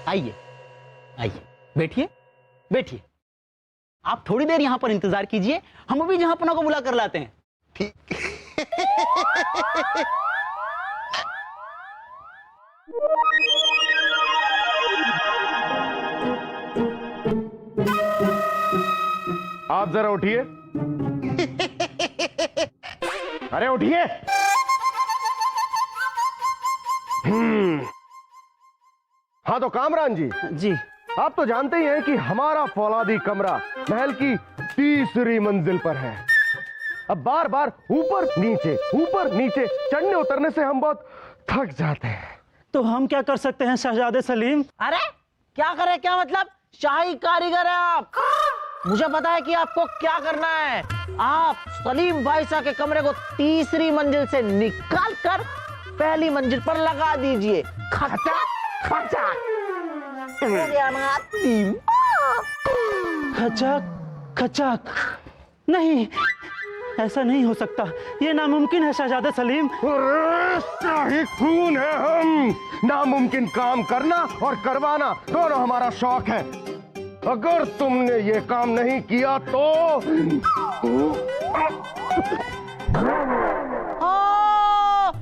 आइए आइए, बैठिए बैठिए। आप थोड़ी देर यहां पर इंतजार कीजिए, हम अभी जहांपना को बुला कर लाते हैं। ठीक। आप जरा उठिए। अरे उठिए। हाँ तो कामरान जी, आप तो जानते ही हैं कि हमारा फौलादी कमरा महल की तीसरी मंजिल पर है। अब बार बार ऊपर नीचे चढ़ने उतरने से हम बहुत थक जाते हैं। तो हम क्या कर सकते हैं शहजादे सलीम? अरे क्या करे, क्या मतलब? शाही कारीगर है आप। मुझे पता है कि आपको क्या करना है। आप सलीम भाई साहब के कमरे को तीसरी मंजिल से निकाल कर पहली मंजिल पर लगा दीजिए। खचा खचा हो गया ना तीन। खचाक खचाक नहीं, ऐसा नहीं हो सकता, ये नामुमकिन है शहजादे सलीम। शाही खून है हम। नामुमकिन काम करना और करवाना दोनों हमारा शौक है। अगर तुमने ये काम नहीं किया तो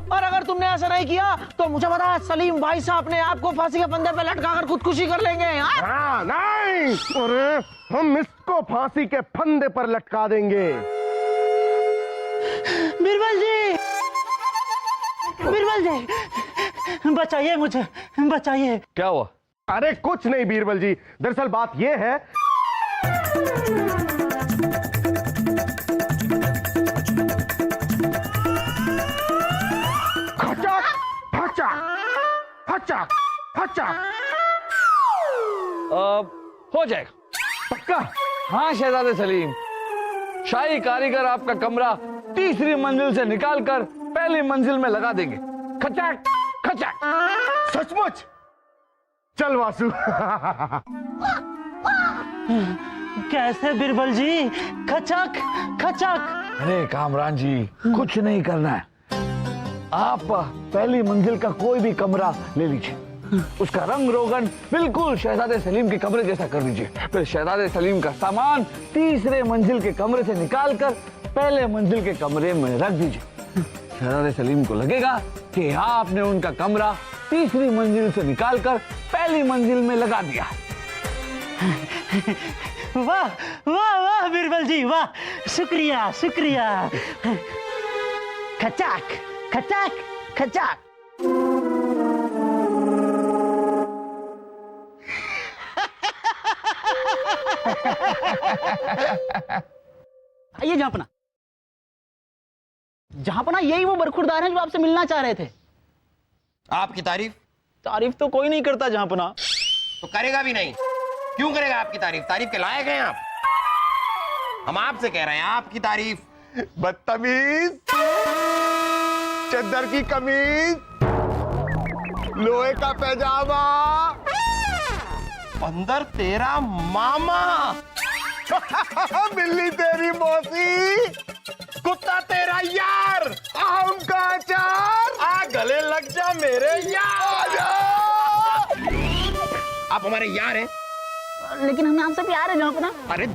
और अगर तुमने ऐसा नहीं किया तो मुझे पता है सलीम भाई साहब अपने आप को फांसी के फंदे पे लटकाकर खुदकुशी कर लेंगे। हाँ, नहीं, अरे हम इसको फांसी के फंदे पर लटका देंगे। बीरबल जी, बीरबल जी, बचाइए मुझे, बचाइए। क्या हुआ? अरे कुछ नहीं बीरबल जी, दरअसल बात यह है खचा खचा खचा खचा। हो जाएगा पक्का? हाँ शहजादे सलीम, शाही कारीगर आपका कमरा तीसरी मंजिल से निकालकर पहली मंजिल में लगा देंगे। खचाक खचाक। सचमुच? चल वासु। कैसे बीरबल जी? खचाक खचाक। अरे कामरान जी, कुछ नहीं करना है। आप पहली मंजिल का कोई भी कमरा ले लीजिए, उसका रंग रोगन बिल्कुल शहजादे सलीम के कमरे जैसा कर दीजिए। फिर शहजादे सलीम का सामान तीसरे मंजिल के कमरे से निकालकर पहले मंजिल के कमरे में रख दीजिए। शहजादे सलीम को लगेगा कि आपने उनका कमरा तीसरी मंजिल से निकालकर पहली मंजिल में लगा दिया। वाह वाह वाह बीरबल जी, वाह, शुक्रिया शुक्रिया। खचाक खचाक खचाक। आइए जहांपना। जहांपना, यही वो बरखुरदार हैं जो आपसे मिलना चाह रहे थे। आपकी तारीफ? तारीफ तो कोई नहीं करता जहांपना। तो करेगा भी नहीं। क्यों करेगा आपकी तारीफ? तारीफ के लायक हैं आप। हम आपसे कह रहे हैं आपकी तारीफ। बदतमीज, चद्दर की कमीज, लोहे का पैजामा, अंदर तेरा मामा, बिल्ली तेरी मौसी, कुत्ता तेरा यार, आम का अचार, आ गले लग जा मेरे यार। आप हमारे यार हैं। लेकिन हमें आपसे प्यार है जहांपना। अरे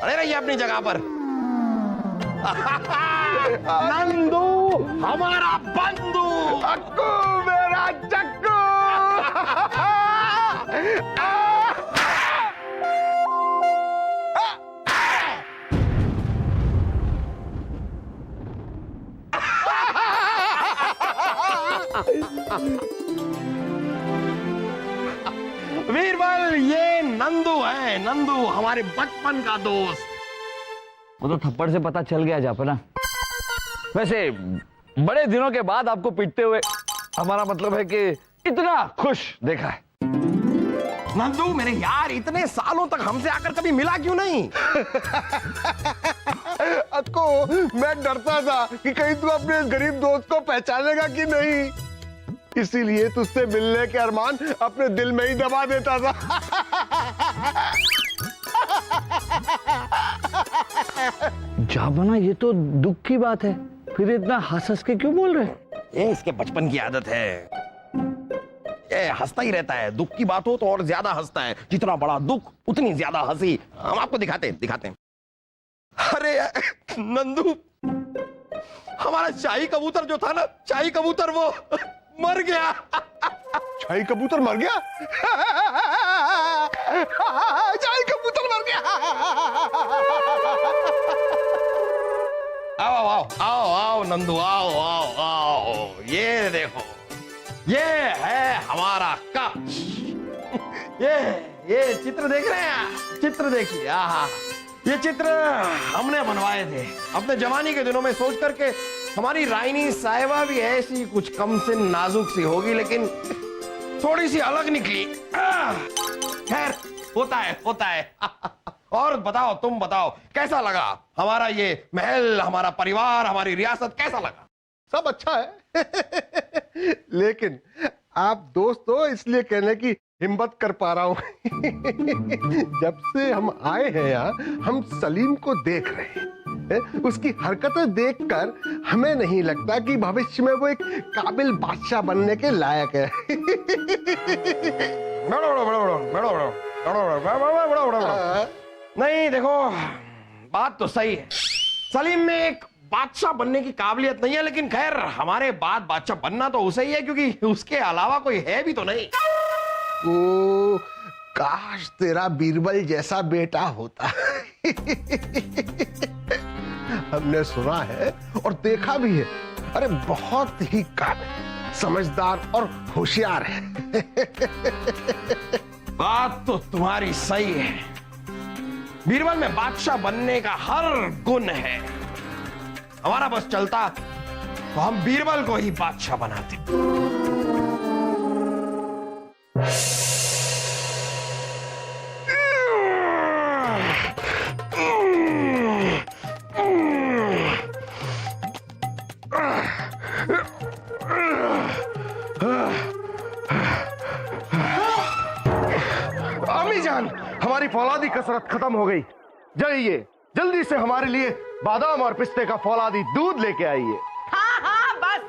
अरे रहिए अपनी जगह पर। नंदू हमारा बंधु, अक्कू मेरा चक्कू। वीरबल, ये नंदू है, नंदू हमारे बचपन का दोस्त। वो तो थप्पड़ से पता चल गया जापना। वैसे बड़े दिनों के बाद आपको पीटते हुए हमारा मतलब है कि इतना खुश देखा है। नंदू मेरे यार, इतने सालों तक हमसे आकर कभी मिला क्यों नहीं? अक्को, मैं डरता था कि कहीं तू अपने गरीब दोस्त को पहचानेगा कि नहीं, इसीलिए तुझसे मिलने के अरमान अपने दिल में ही दबा देता था। जाबना, ये तो दुख की बात है, फिर इतना हंस हंस के क्यों बोल रहे? ये इसके बचपन की आदत है, ये हंसता ही रहता है। दुख की बात हो तो और ज्यादा हंसता है, जितना बड़ा दुख उतनी ज्यादा हंसी। हम आपको दिखाते हैं। अरे नंदू, हमारा शाही कबूतर जो था ना, शाही कबूतर वो मर गया। शाही कबूतर मर गया? शाही कबूतर मर गया। आओ आओ आओ आओ नंदू, आओ आओ आओ, ये देखो, ये है हमारा कक्ष। ये चित्र देख रहे हैं? चित्र देखिए, आहा, ये चित्र हमने बनवाए थे अपने जवानी के दिनों में, सोच करके हमारी राइनी साहिबा भी ऐसी कुछ कम से नाजुक सी होगी, लेकिन थोड़ी सी अलग निकली। खैर, होता है। और बताओ, तुम बताओ, कैसा लगा हमारा ये महल, हमारा परिवार, हमारी रियासत, कैसा लगा? सब अच्छा है। लेकिन आप दोस्त हो इसलिए कहने की हिम्मत कर पा रहा हूं। जब से हम आए हैं यहाँ, हम सलीम को देख रहे हैं। उसकी हरकतें देखकर हमें नहीं लगता कि भविष्य में वो एक काबिल बादशाह बनने के लायक है। नहीं, देखो, बात तो सही है, सलीम में एक बादशाह बनने की काबिलियत नहीं है, लेकिन खैर हमारे बाद बादशाह बनना तो उसे ही है, क्योंकि उसके अलावा कोई है भी तो नहीं। ओ, काश तेरा बीरबल जैसा बेटा होता। हमने सुना है और देखा भी है, अरे बहुत ही काबिल, समझदार और होशियार है। बात तो तुम्हारी सही है, बीरबल में बादशाह बनने का हर गुण है। हमारा बस चलता तो हम बीरबल को ही बादशाह बनाते। अम्मी जान, हमारी फौलादी कसरत खत्म हो गई। जाइए जल्दी से हमारे लिए बादाम और पिस्ते का फौलादी दूध लेके आइए। हाँ, बस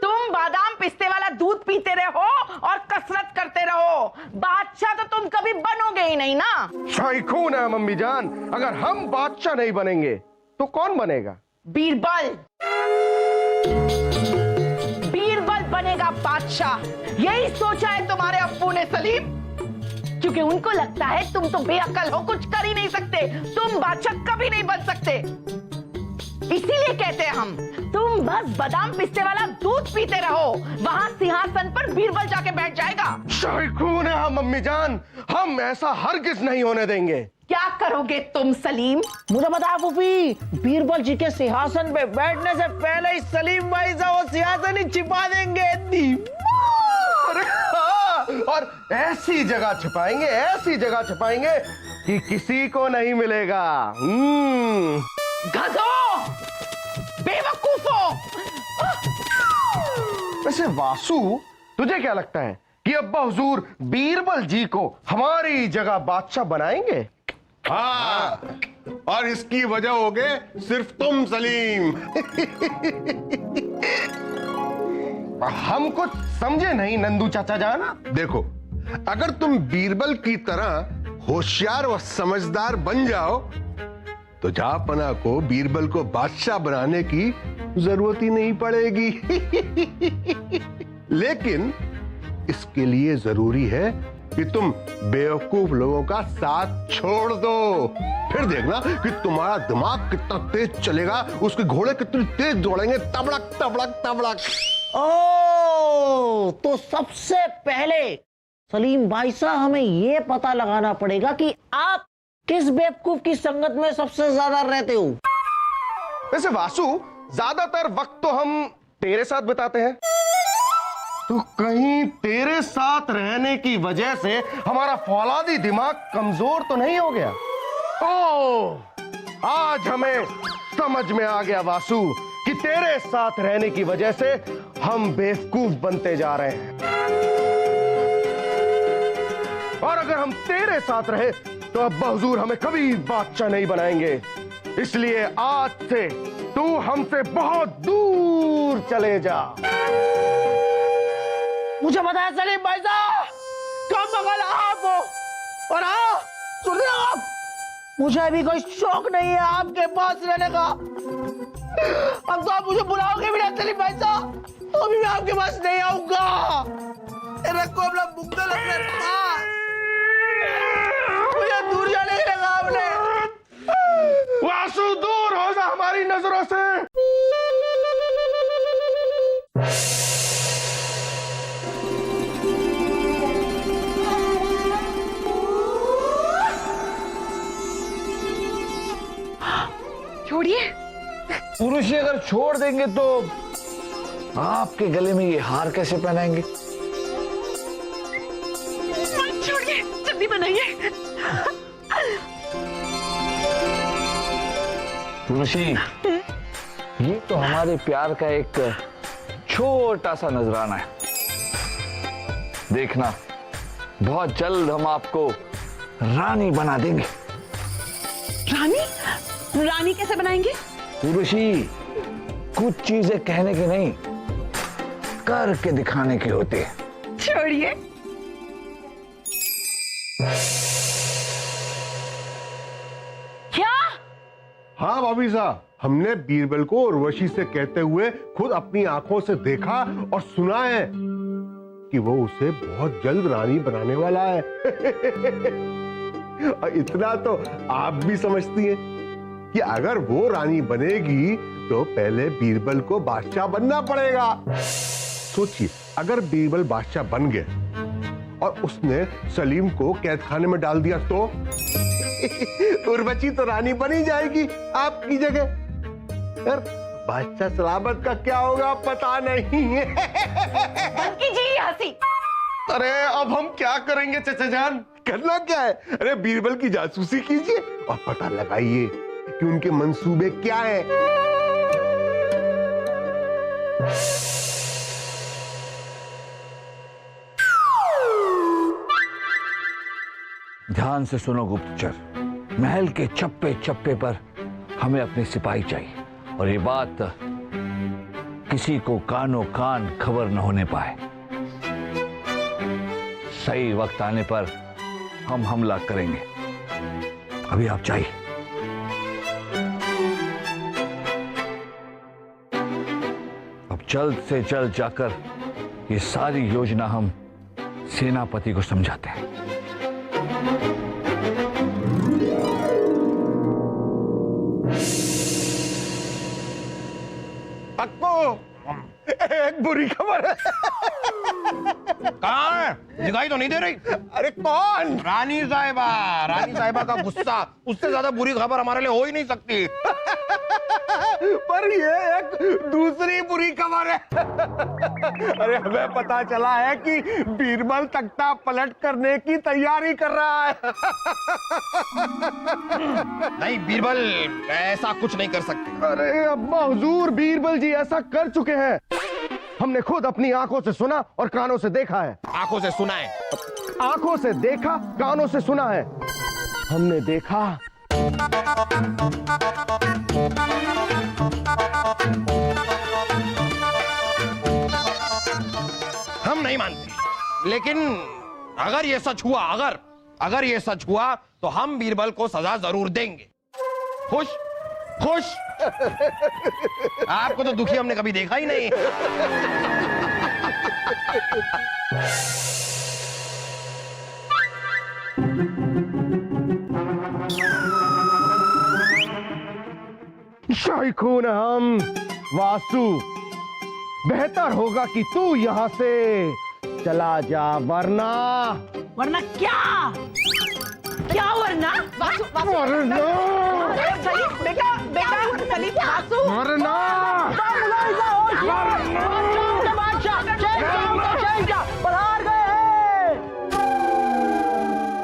तुम बादाम पिस्ते वाला दूध पीते रहो और कसरत करते रहो, बादशाह तो तुम कभी बनोगे ही नहीं ना। शाही खून है मम्मी जान, अगर हम बादशाह नहीं बनेंगे तो कौन बनेगा? बीरबल बनेगा बादशाह, यही सोचा है तुम्हारे अब्बू ने सलीम, क्योंकि उनको लगता है तुम तो बेअक्ल हो, कुछ कर ही नहीं सकते, तुम बादशाह कभी नहीं बन सकते। इसीलिए कहते हैं हम, तुम बस बादाम पिस्ते वाला दूध पीते रहो, वहां सिंहासन पर बीरबल जाके बैठ जाएगा। शाही खून है हम मम्मी जान, हम ऐसा हरगिज नहीं होने देंगे। क्या करोगे तुम सलीम? मुझे बता फूफी, बीरबल जी के सिंहासन पे बैठने से पहले ही सलीम भाई से वो सिंहासन ही छिपा देंगे। और ऐसी जगह छिपाएंगे कि किसी को नहीं मिलेगा। गधों, बेवकूफों। वैसे वासु, तुझे क्या लगता है कि अब्बा हुजूर बीरबल जी को हमारी जगह बादशाह बनाएंगे? हाँ, और इसकी वजह होगे सिर्फ तुम सलीम। हम कुछ समझे नहीं नंदू चाचा जान। देखो, अगर तुम बीरबल की तरह होशियार और समझदार बन जाओ तो जहापना को बीरबल को बादशाह बनाने की जरूरत ही नहीं पड़ेगी। लेकिन इसके लिए जरूरी है कि तुम बेवकूफ लोगों का साथ छोड़ दो, फिर देखना कि तुम्हारा दिमाग कितना तेज चलेगा, उसके घोड़े कितनी तेज दौड़ेंगे, तबड़क तबड़क तबड़क। ओ, तो सबसे पहले सलीम भाई साहब हमें यह पता लगाना पड़ेगा कि आप किस बेवकूफ की संगत में सबसे ज्यादा रहते हो। वैसे वासु, ज्यादातर वक्त तो हम तेरे साथ बिताते हैं, तो कहीं तेरे साथ रहने की वजह से हमारा फौलादी दिमाग कमजोर तो नहीं हो गया? ओ, आज हमें समझ में आ गया वासु कि तेरे साथ रहने की वजह से हम बेवकूफ बनते जा रहे हैं, और अगर हम तेरे साथ रहे तो अब्बा हुजूर हमें कभी बादशाह नहीं बनाएंगे। इसलिए आज से तू हमसे बहुत दूर चले जा। मुझे पता है सलीम भाई साहब, कम बगल आप हो। और हाँ, सुन रहे हो आप, मुझे अभी कोई शौक नहीं है आपके पास रहने का। अब तो आप मुझे बुलाओगे भी ना सलीम भाई साहब, तो भी मैं आपके पास नहीं आऊंगा। रखो अपना मुक्का लग रहा, मुझे दूर जाने के लगा आपने। वासु दूर हो जा हमारी नजरों से। छोड़िए। पुरुषी अगर छोड़ देंगे तो आपके गले में ये हार कैसे पहनाएंगे? छोड़िए, जल्दी बनाइए। पुरुषी, ये तो हमारे प्यार का एक छोटा सा नजराना है। देखना, बहुत जल्द हम आपको रानी बना देंगे। रानी? रानी कैसे बनाएंगे? पुरुषी, कुछ चीजें कहने की नहीं, करके दिखाने की होती है। छोड़िए। क्या? हाँ भाभी साहब, हमने बीरबल को उर्वशी से कहते हुए खुद अपनी आंखों से देखा और सुना है कि वो उसे बहुत जल्द रानी बनाने वाला है। और इतना तो आप भी समझती हैं कि अगर वो रानी बनेगी तो पहले बीरबल को बादशाह बनना पड़ेगा। सोचिए, अगर बीरबल बादशाह बन गया और उसने सलीम को कैद खाने में डाल दिया तो उर्वशी तो रानी बनी जाएगी आपकी जगह। बादशाह सलामत का क्या होगा पता नहीं है। बंद कीजिए हंसी। अरे अब हम क्या करेंगे चचा जान? करना क्या है? अरे बीरबल की जासूसी कीजिए और पता लगाइए कि उनके मंसूबे क्या हैं। ध्यान से सुनो गुप्तचर, महल के चप्पे चप्पे पर हमें अपने सिपाही चाहिए और ये बात किसी को कानो कान खबर न होने पाए। सही वक्त आने पर हम हमला करेंगे। अभी आप चाहिए। अब जल्द से जल्द जाकर ये सारी योजना हम सेनापति को समझाते हैं। एक बुरी खबर है। कहाँ है? दिखाई तो नहीं दे रही। अरे कौन? रानी साहिबा। रानी साहिबा का गुस्सा, उससे ज्यादा बुरी खबर हमारे लिए हो ही नहीं सकती। पर ये एक दूसरी बुरी खबर है। अरे हमें पता चला है कि बीरबल तख्ता पलट करने की तैयारी कर रहा है। नहीं, बीरबल ऐसा कुछ नहीं कर सकते। अरे अब्बा हुजूर, बीरबल जी ऐसा कर चुके हैं। हमने खुद अपनी आंखों से सुना और कानों से देखा है। आंखों से सुना है? आंखों से देखा, कानों से सुना है। हमने देखा हम नहीं मानते, लेकिन अगर ये सच हुआ, अगर ये सच हुआ तो हम बीरबल को सजा जरूर देंगे। खुश खुश। आपको तो दुखी हमने कभी देखा ही नहीं। शाही खून हम वासु, बेहतर होगा कि तू यहां से चला जा, वरना क्या? क्या वरना? वासु, वासु, वरना सलीम, बेटा, सलीम, वासु, वरना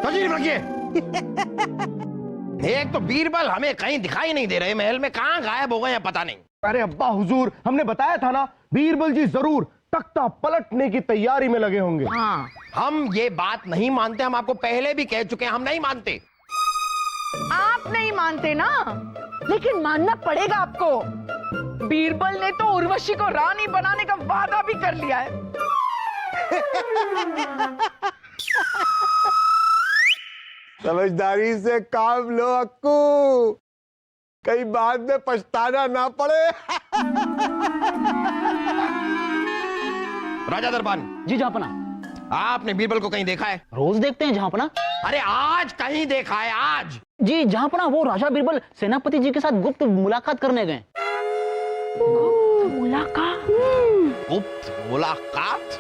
तशरीफ रखिए। एक तो बीरबल हमें कहीं दिखाई नहीं दे रहे महल में, कहां गायब हो गए हैं पता नहीं। अरे अब्बा हुजूर, हमने बताया था ना, बीरबल जी जरूर तख्ता पलटने की तैयारी में लगे होंगे। हम ये बात नहीं मानते, हम आपको पहले भी कह चुके हैं, हम नहीं मानते। आप नहीं मानते ना, लेकिन मानना पड़ेगा आपको। बीरबल ने तो उर्वशी को रानी बनाने का वादा भी कर लिया है। समझदारी से काम लो अक्कू, कहीं बाद में पछताना ना पड़े। राजा दरबान जी जहांपना। आपने बीरबल को कहीं देखा है? रोज देखते हैं जहांपना। अरे आज कहीं देखा है? आज? जी जहांपना, वो राजा बीरबल सेनापति जी के साथ गुप्त मुलाकात करने गए। गुप्त मुलाकात?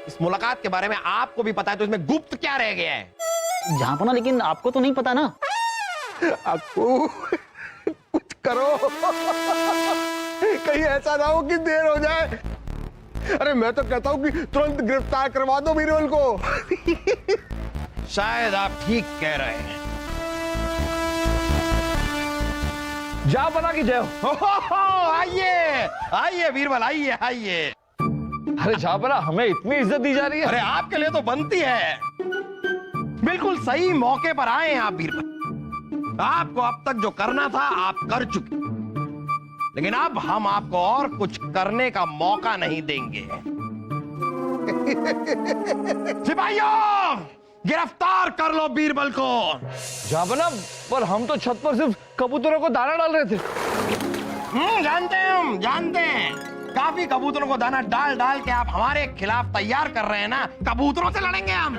इस मुलाकात के बारे में आपको भी पता है, तो इसमें गुप्त क्या रह गया है? जहांपना, लेकिन आपको तो नहीं पता ना। अक्कू कुछ करो, कहीं ऐसा ना हो कि देर हो जाए। अरे मैं तो कहता हूं कि तुरंत गिरफ्तार करवा दो बीरबल को। शायद आप ठीक कह रहे हैं। जा बना की जय हो। आइए आइए बीरबल, आइए आइए। अरे जापना, हमें इतनी इज्जत दी जा रही है। अरे आपके लिए तो बनती है। बिल्कुल सही मौके पर आए हैं आप बीरबल। आपको अब तक जो करना था आप कर चुके, लेकिन अब हम आपको और कुछ करने का मौका नहीं देंगे। सिपाहियों, गिरफ्तार कर लो बीरबल को। जापना, पर हम तो छत पर सिर्फ कबूतरों को दाना डाल रहे थे। जानते हैं, हम जानते हैं। काफी कबूतरों को दाना डाल डाल के आप हमारे खिलाफ तैयार कर रहे हैं ना। कबूतरों से लड़ेंगे हम।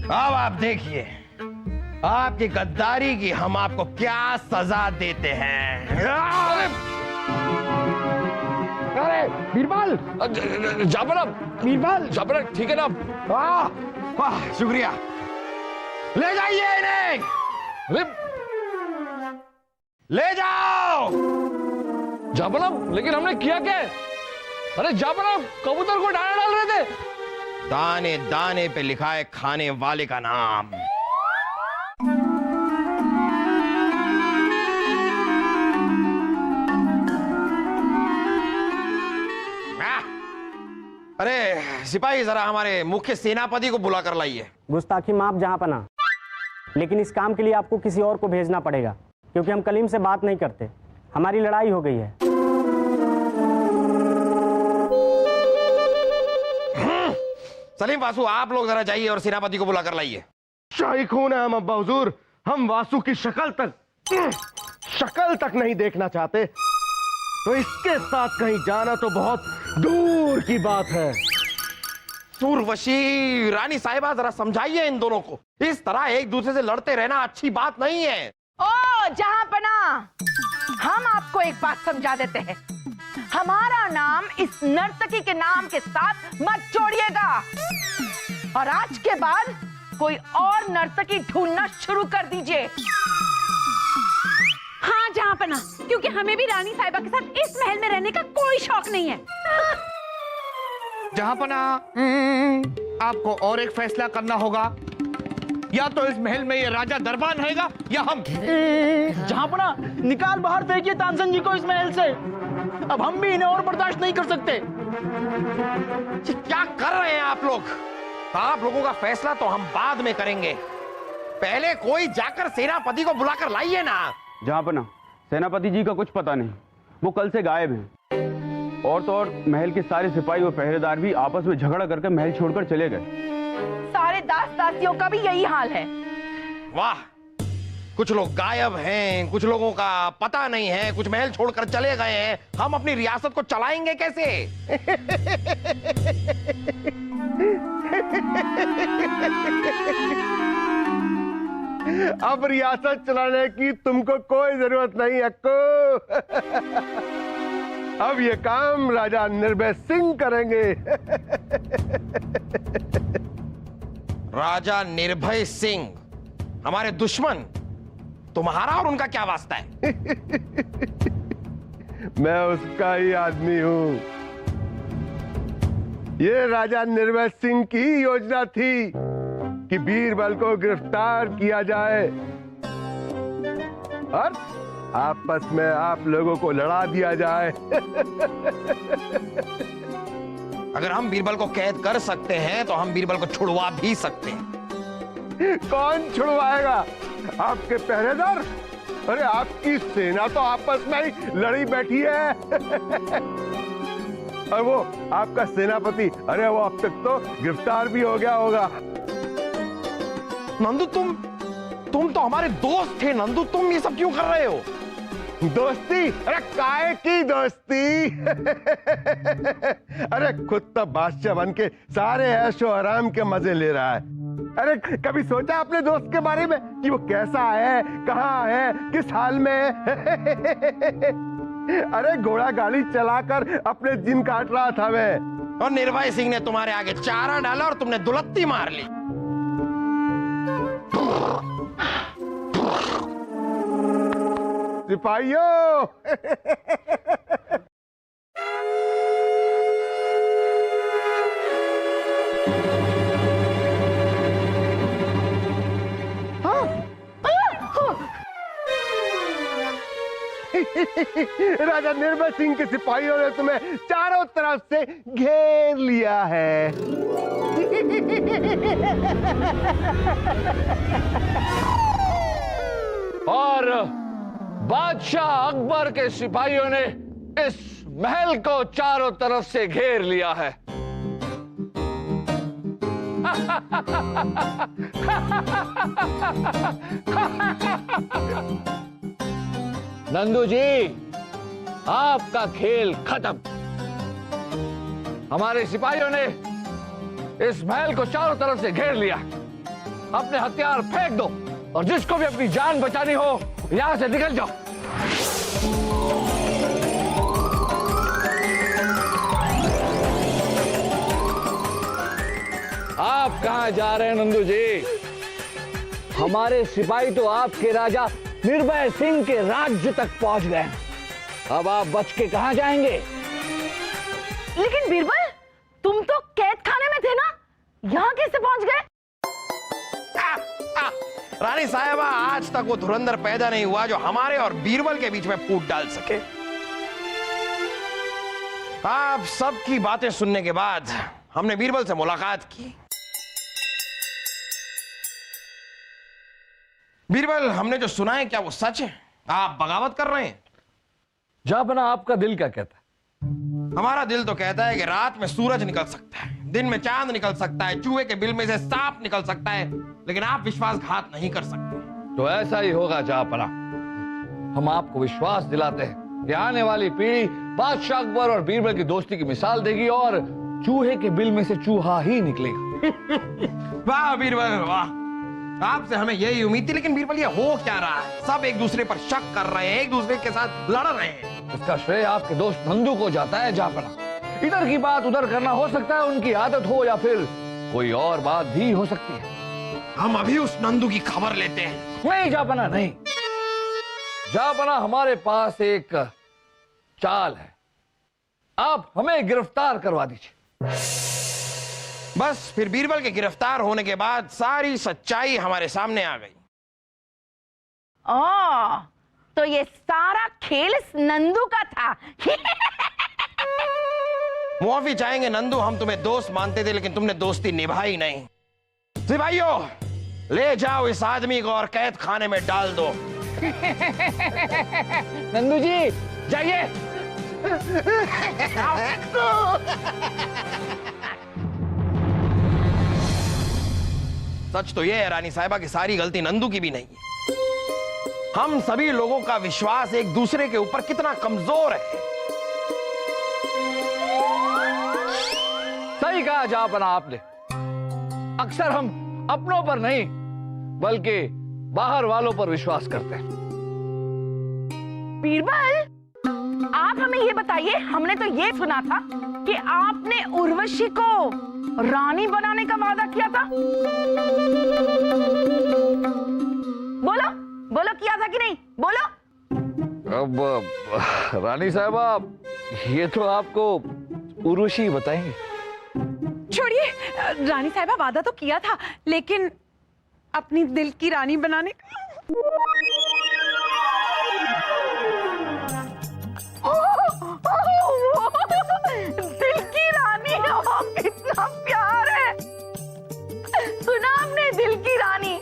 अब आप देखिए आपकी गद्दारी की हम आपको क्या सजा देते हैं। अरे बीरबल, जापना, बीरबल, जापना ठीक है ना? वाह वाह, शुक्रिया। ले जाइए इन्हें, अरे ले जाओ। जापना, लेकिन हमने किया क्या है? अरे जापना, कबूतर को दाना डाल रहे थे। दाने दाने पे लिखा है खाने वाले का नाम। अरे सिपाही, जरा हमारे मुख्य सेनापति को बुला कर लाइए। गुस्ताखी माफ जहांपना, लेकिन इस काम के लिए आपको किसी और को भेजना पड़ेगा, क्योंकि हम कलीम से बात नहीं करते। हमारी लड़ाई हो गई है। सलीम, वासु, आप लोग जरा जाइए और सेनापति को बुला कर लाइए। शाही खून है हम अब्बा हुजूर। हम वासु की शक्ल तक नहीं देखना चाहते, तो इसके साथ कहीं जाना तो बहुत दूर की बात है। सूरवशी, रानी साहिबा, जरा समझाइए इन दोनों को। इस तरह एक दूसरे से लड़ते रहना अच्छी बात नहीं है। ओ जहांपना, हम आपको एक बात समझा देते हैं। हमारा नाम इस नर्तकी के नाम के साथ मत जोड़िएगा, और आज के बाद कोई और नर्तकी ढूंढना शुरू कर दीजिए। हाँ जहांपना, क्योंकि हमें भी रानी साहिबा के साथ इस महल में रहने का कोई शौक नहीं है। जहांपना, आपको और एक फैसला करना होगा। या तो इस महल में ये राजा दरबान रहेगा, या हम। जहांपना, निकाल बाहर फेंकिए तानसेन जी को इस महल से। अब हम भी इन्हें और बर्दाश्त नहीं कर सकते। क्या कर रहे हैं आप लोग? आप लोगों का फैसला तो हम बाद में करेंगे। पहले कोई जाकर सेनापति को बुलाकर लाइए ना। जहांपना, सेनापति जी का कुछ पता नहीं, वो कल से गायब हैं। और तो और महल के सारे सिपाही और पहरेदार भी आपस में झगड़ा करके महल छोड़कर चले गए। सारे दास दासियों का भी यही हाल है। वाह, कुछ लोग गायब हैं, कुछ लोगों का पता नहीं है, कुछ महल छोड़कर चले गए हैं। हम अपनी रियासत को चलाएंगे कैसे? अब रियासत चलाने की तुमको कोई जरूरत नहीं अक्को। अब ये काम राजा निर्भय सिंह करेंगे। राजा निर्भय सिंह हमारे दुश्मन? तुम्हारा और उनका क्या वास्ता है? मैं उसका ही आदमी हूं। ये राजा निर्भय सिंह की योजना थी कि बीरबल को गिरफ्तार किया जाए और आपस में आप लोगों को लड़ा दिया जाए। अगर हम बीरबल को कैद कर सकते हैं तो हम बीरबल को छुड़वा भी सकते हैं। कौन छुड़वाएगा? आपके पहरेदार? अरे आपकी सेना तो आपस में ही लड़ी बैठी है। और वो आपका सेनापति, अरे वो अब तक तो गिरफ्तार भी हो गया होगा। नंदू तुम तो हमारे दोस्त थे नंदू, तुम ये सब क्यों कर रहे हो? दोस्ती? अरे काय की दोस्ती? अरे खुद तो बादशाह बन के सारे ऐशो आराम के मजे ले रहा है। अरे कभी सोचा अपने दोस्त के बारे में कि वो कैसा है, कहाँ है, किस हाल में है? अरे घोड़ा गाड़ी चलाकर अपने दिन काट रहा था मैं। और निर्भय सिंह ने तुम्हारे आगे चारा डाला और तुमने दुलत्ती मार ली। सिपाहियों! राजा निर्भय सिंह के सिपाहियों ने तुम्हें चारों तरफ से घेर लिया है। और बादशाह अकबर के सिपाहियों ने इस महल को चारों तरफ से घेर लिया है। नंदू जी, आपका खेल खत्म। हमारे सिपाहियों ने इस महल को चारों तरफ से घेर लिया। अपने हथियार फेंक दो और जिसको भी अपनी जान बचानी हो यहां से निकल जाओ। आप कहां जा रहे हैं नंदू जी? हमारे सिपाही तो आपके राजा निर्भय सिंह के राज्य तक पहुंच गए। अब आप बच के कहां जाएंगे? लेकिन बीरबल, तुम तो कैद खाने में थे ना, यहाँ कैसे पहुंच गए? रानी साहिबा, आज तक वो धुरंधर पैदा नहीं हुआ जो हमारे और बीरबल के बीच में फूट डाल सके। आप सबकी बातें सुनने के बाद हमने बीरबल से मुलाकात की। बीरबल, हमने जो सुना है क्या वो सच है? आप बगावत कर रहे हैं? जापना, आपका दिल क्या कहता है? हमारा दिल तो कहता है कि रात में सूरज निकल सकता है, दिन में चांद निकल सकता है, चूहे के बिल में से सांप निकल सकता है, लेकिन आप विश्वासघात नहीं कर सकते। तो ऐसा ही होगा जापना। हम आपको विश्वास दिलाते हैं कि आने वाली पीढ़ी बादशाह अकबर और बीरबल की दोस्ती की मिसाल देगी और चूहे के बिल में से चूहा ही निकलेगा। वाह बीरबल वाह, आपसे हमें यही उम्मीद थी। लेकिन बीरबल, ये हो क्या रहा है? सब एक दूसरे पर शक कर रहे हैं, एक दूसरे के साथ लड़ रहे हैं। इसका श्रेय आपके दोस्त नंदू को जाता है जापना। इधर की बात उधर करना हो सकता है उनकी आदत हो, या फिर कोई और बात भी हो सकती है। हम अभी उस नंदू की खबर लेते हैं। नहीं जापना, नहीं। जापना, हमारे पास एक चाल है। आप हमें गिरफ्तार करवा दीजिए। बस फिर बीरबल के गिरफ्तार होने के बाद सारी सच्चाई हमारे सामने आ गई। तो ये सारा खेल इस नंदू का था। मुआफी चाहेंगे नंदू, हम तुम्हें दोस्त मानते थे लेकिन तुमने दोस्ती निभाई नहीं। सिपाहियों, ले जाओ इस आदमी को और कैद खाने में डाल दो। नंदू जी जाइए। सच तो यह है रानी साहिबा की सारी गलती नंदू की भी नहीं है। हम सभी लोगों का विश्वास एक दूसरे के ऊपर कितना कमजोर है। सही कहा जापना आपने। अक्सर हम अपनों पर नहीं बल्कि बाहर वालों पर विश्वास करते हैं। बीरबल, आप हमें ये बताइए, हमने तो ये सुना था कि आपने उर्वशी को रानी बनाने का वादा किया था। बोलो बोलो, किया था कि नहीं? बोलो। अब रानी साहबा, ये तो आपको उर्वशी बताएंगे। छोड़िए, रानी साहिबा, वादा तो किया था, लेकिन अपनी दिल की रानी बनाने का। दिल की रानी, कितना प्यार है। सुना आपने, दिल की रानी।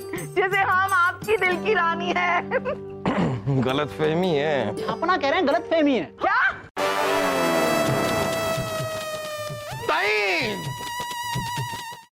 गलत फहमी है। अपना कह रहे हैं गलत फहमी है।